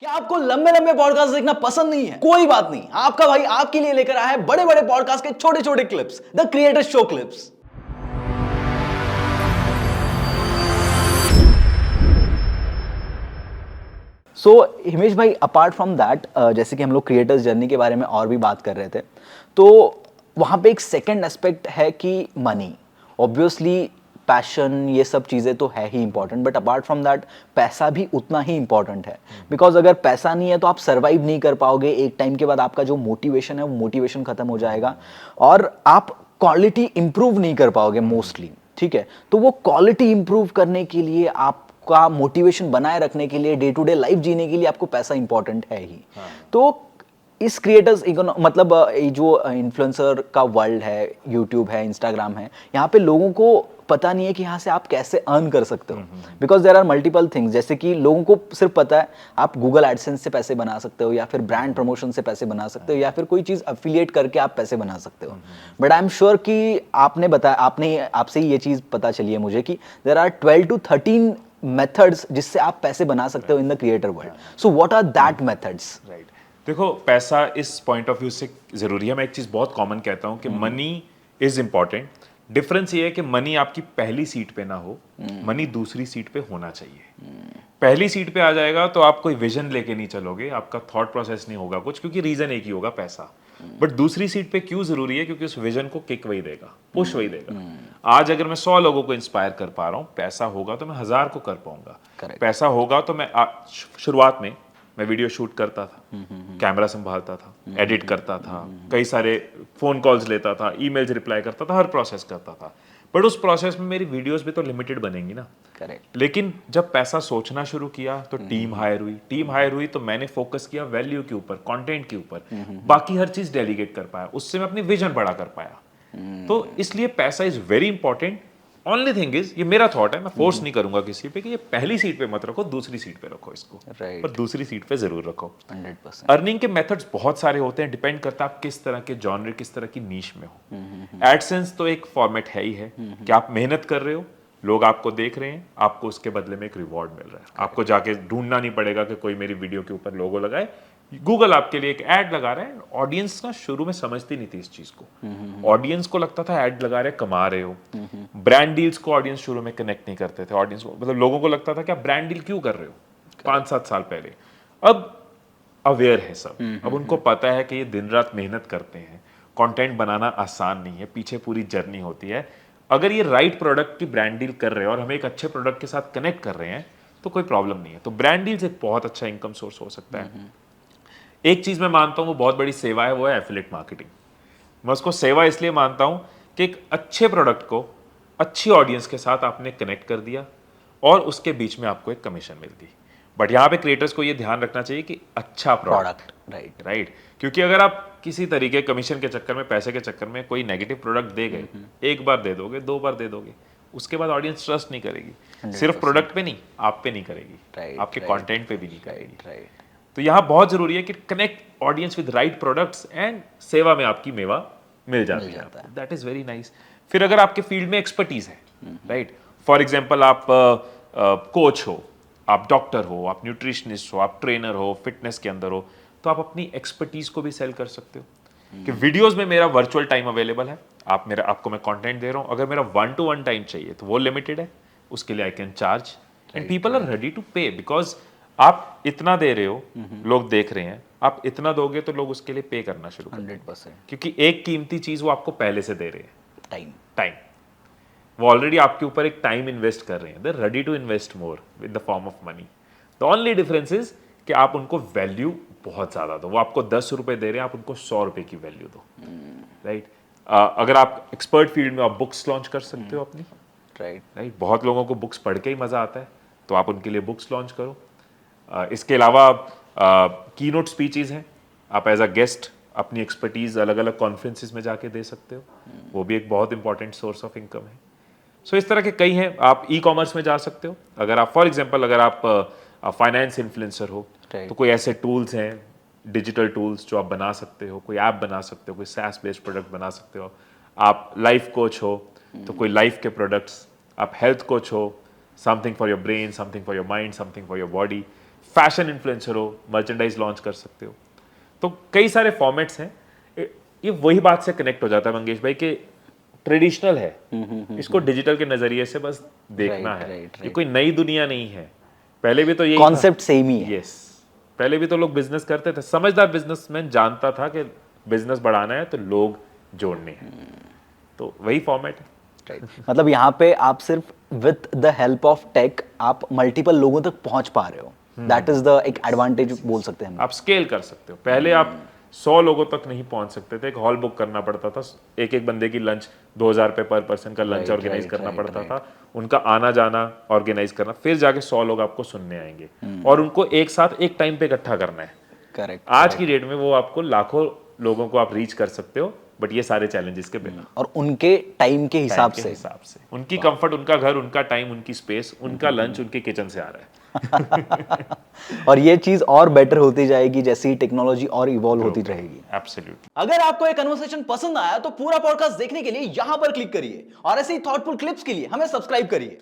क्या आपको लंबे लंबे पॉडकास्ट देखना पसंद नहीं है? कोई बात नहीं, आपका भाई आपके लिए लेकर आया है बड़े बड़े पॉडकास्ट के छोटे छोटे clips, the creator show clips. So Himesh भाई, अपार्ट फ्रॉम दैट, जैसे कि हम लोग क्रिएटर्स जर्नी के बारे में और भी बात कर रहे थे, तो वहाँ पे एक सेकंड एस्पेक्ट है कि मनी। ऑब्वियसली पैशन, ये सब चीज़ें तो है ही important, but apart from that पैसा भी उतना ही इंपॉर्टेंट है। बिकॉज अगर पैसा नहीं है तो आप सर्वाइव नहीं कर पाओगे। एक टाइम के बाद आपका जो मोटिवेशन है वो मोटिवेशन खत्म हो जाएगा और आप क्वालिटी इंप्रूव नहीं कर पाओगे मोस्टली। ठीक है, तो वो क्वालिटी इंप्रूव करने के लिए आपका मोटिवेशन बनाए रखने के लिए, डे टू डे लाइफ जीने के लिए आपको पैसा इंपॉर्टेंट है ही। तो इस क्रिएटर्स मतलब ये जो इन्फ्लुएंसर का वर्ल्ड है, यूट्यूब है, इंस्टाग्राम है, यहाँ पे लोगों को पता नहीं है कि यहाँ से आप कैसे अर्न कर सकते हो। Because there are multiple things, जैसे कि लोगों को सिर्फ पता है आप गूगल एडसेंस से पैसे बना सकते हो, या फिर ब्रांड प्रमोशन से पैसे बना सकते हो, या फिर कोई चीज़ अफिलिएट करके आप पैसे बना सकते हो। बट आई एम श्योर कि आपने बताया, आपसे ही ये चीज़ पता चली है मुझे कि देयर आर 12 to 13 मेथड्स जिससे आप पैसे बना सकते हो in the creator world. So what are that methods? Right, देखो पैसा इस पॉइंट ऑफ व्यू से जरूरी है। मैं एक चीज बहुत कॉमन कहता हूं कि मनी इज इंपॉर्टेंट। डिफरेंस ये है कि मनी आपकी पहली सीट पे ना हो, मनी दूसरी सीट पे होना चाहिए। पहली सीट पे आ जाएगा तो आप कोई विजन लेके नहीं चलोगे, आपका थॉट प्रोसेस नहीं होगा कुछ, क्योंकि रीजन एक ही होगा, पैसा। बट दूसरी सीट पे क्यों जरूरी है? क्योंकि उस विजन को किक वही देगा, पुश वही देगा। आज अगर मैं 100 लोगों को इंस्पायर कर पा रहा हूं, पैसा होगा तो मैं 1000 को कर पाऊंगा। पैसा होगा तो मैं शुरुआत में मैं वीडियो शूट करता था, कैमरा संभालता था, एडिट करता था, कई सारे फोन कॉल्स लेता था, ईमेल्स रिप्लाई करता था, हर प्रोसेस करता था। बट उस प्रोसेस में मेरी वीडियोस भी तो लिमिटेड बनेंगी ना। करेक्ट। लेकिन जब पैसा सोचना शुरू किया तो टीम हायर हुई तो मैंने फोकस किया वैल्यू के ऊपर, कंटेंट के ऊपर, बाकी हर चीज डेलीगेट कर पाया, उससे मैं अपनी विजन बड़ा कर पाया। तो इसलिए पैसा is very important. Only thing is, ये मेरा थॉट है, मैं फोर्स नहीं करूंगा किसी पे कि ये पहली सीट पे मत रखो, दूसरी सीट पे रखो इसको। Right. पर दूसरी सीट पे जरूर रखो। 100%। अर्निंग के मेथड्स बहुत सारे होते हैं, डिपेंड करता है आप किस तरह के जॉनर, किस तरह की नीश में हो। एडसेंस तो एक फॉर्मेट है ही है कि आप मेहनत कर रहे हो, लोग आपको देख रहे हैं, आपको उसके बदले में एक रिवॉर्ड मिल रहा है। आपको जाके ढूंढना नहीं पड़ेगा कि कोई मेरी वीडियो के ऊपर लोगो लगाए, गूगल आपके लिए एक ऐड लगा रहा है। ऑडियंस ना शुरू में समझती नहीं थी इस चीज को। ऑडियंस को लगता था ऐड लगा रहे, कमा रहे हो। ब्रांड डील्स को ऑडियंस शुरू में कनेक्ट नहीं करते थे। ऑडियंस को, मतलब लोगों को लगता था कि आप ब्रांड डील क्यों कर रहे हो 5-7 साल पहले। अब अवेयर है सब, अब उनको पता है कि ये दिन रात मेहनत करते हैं, कंटेंट बनाना आसान नहीं है, पीछे पूरी जर्नी होती है। अगर ये राइट प्रोडक्ट की ब्रांड डील कर रहे हैं और हम एक अच्छे प्रोडक्ट के साथ कनेक्ट कर रहे हैं तो कोई प्रॉब्लम नहीं है। तो ब्रांड डील्स एक बहुत अच्छा इनकम सोर्स हो सकता है। एक चीज मैं मानता हूं वो बहुत बड़ी सेवा है, वो है एफिलिएट मार्केटिंग। मैं उसको सेवा इसलिए मानता हूं कि एक अच्छे प्रोडक्ट को अच्छी ऑडियंस के साथ आपने कनेक्ट कर दिया और उसके बीच में आपको एक कमीशन मिलती। बट यहाँ पे क्रिएटर्स को ये ध्यान रखना चाहिए कि अच्छा प्रोडक्ट। राइट, क्योंकि अगर आप किसी तरीके कमीशन के चक्कर में, पैसे के चक्कर में कोई नेगेटिव प्रोडक्ट दे गए, एक बार दे दोगे, 2 बार दे दोगे, उसके बाद ऑडियंस ट्रस्ट नहीं करेगी। सिर्फ प्रोडक्ट पे नहीं, आप पे नहीं करेगी, आपके कंटेंट पे भी नहीं करेगी। तो यहाँ बहुत जरूरी है कि connect audience with right products and सेवा में आपकी मेवा मिल जाती है। That is very nice. फिर अगर आपके फील्ड में एक्सपर्टीज है, राइट, फॉर एग्जांपल आप कोच हो, आप डॉक्टर हो, आप न्यूट्रिशनिस्ट हो, आप ट्रेनर हो, फिटनेस के अंदर हो, तो आप अपनी एक्सपर्टीज को भी सेल कर सकते हो कि वीडियोस में मेरा वर्चुअल टाइम अवेलेबल है, आपको मैं कंटेंट दे रहा हूं। अगर मेरा 1-to-1 टाइम चाहिए तो वो लिमिटेड है, उसके लिए I can charge and people are ready to pay. Because आप इतना दे रहे हो, लोग देख रहे हैं, आप इतना दोगे तो लोग उसके लिए पे करना शुरू कर देंगे। 100%। क्योंकि एक कीमती चीज वो आपको पहले से दे रहे हैं, टाइम। वो ऑलरेडी आपके ऊपर एक टाइम इन्वेस्ट कर रहे हैं, they are ready to invest more with the form of money. The only difference is कि आप उनको वैल्यू बहुत ज्यादा दो। वो आपको 10 रुपए दे रहे हैं, आप उनको 100 रुपए की वैल्यू दो। राइट, अगर आप एक्सपर्ट फील्ड में, आप बुक्स लॉन्च कर सकते हो अपनी। राइट, बहुत लोगों को बुक्स पढ़ के ही मजा आता है, तो आप उनके लिए बुक्स लॉन्च करो। इसके अलावा कीनोट स्पीचेस हैं, आप एज अ गेस्ट अपनी एक्सपर्टीज अलग अलग कॉन्फ्रेंसेस में जाके दे सकते हो, वो भी एक बहुत इंपॉर्टेंट सोर्स ऑफ इनकम है। सो इस तरह के कई हैं। आप ई कॉमर्स में जा सकते हो। अगर आप फॉर एग्जांपल अगर आप फाइनेंस इन्फ्लुएंसर हो, तो कोई ऐसे टूल्स हैं, डिजिटल टूल्स जो आप बना सकते हो, कोई ऐप बना सकते हो, कोई SaaS बेस्ड प्रोडक्ट बना सकते हो। आप लाइफ कोच हो तो कोई लाइफ के प्रोडक्ट्स, आप हेल्थ कोच हो, something for your brain, something for your mind, something for your body. Fashion influencer हो, मर्चेंडाइज लॉन्च कर सकते हो। तो कई सारे फॉर्मेट्स हैं। ये वही बात से कनेक्ट हो जाता है मंगेश भाई कि ट्रेडिशनल है, इसको डिजिटल के नजरिए से बस देखना है। ये कोई नई दुनिया नहीं है, पहले भी तो यही कॉन्सेप्ट सेम ही है। यस, पहले भी तो लोग बिजनेस करते थे। समझदार बिजनेसमैन जानता था कि बिजनेस बढ़ाना है तो लोग जोड़ने हैं, तो वही फॉर्मेट है। मतलब यहाँ पे आप सिर्फ with the help of tech आप मल्टीपल लोगों तक पहुंच पा रहे हो, दैट इज द एक एडवांटेज बोल सकते हैं हम। आप स्केल कर सकते हो। पहले आप 100 लोगों तक नहीं पहुंच सकते थे, एक हॉल बुक करना पड़ता था, एक एक बंदे की लंच 2000 रुपये पर पर्सन का लंच ऑर्गेनाइज करना पड़ता था, उनका आना जाना ऑर्गेनाइज करना, फिर जाके 100 लोग आपको सुनने आएंगे और उनको एक साथ एक टाइम पे इकट्ठा करना है। करेक्ट। आज की डेट में वो आपको लाखों लोगों को आप रीच कर सकते हो, बट ये सारे चैलेंजेस के बिना और उनके टाइम के हिसाब के से हिसाब से उनकी कंफर्ट, उनका घर, उनका टाइम, उनकी स्पेस, उनका लंच उनके किचन से आ रहा है। और ये चीज और बेटर होती जाएगी जैसे ही टेक्नोलॉजी और इवॉल्व होती रहेगी। एब्सोल्युटली। अगर आपको ये कन्वर्सेशन पसंद आया तो पूरा पॉडकास्ट देखने के लिए यहां पर क्लिक करिए और ऐसे ही थॉटफुल क्लिप्स के लिए हमें सब्सक्राइब करिए।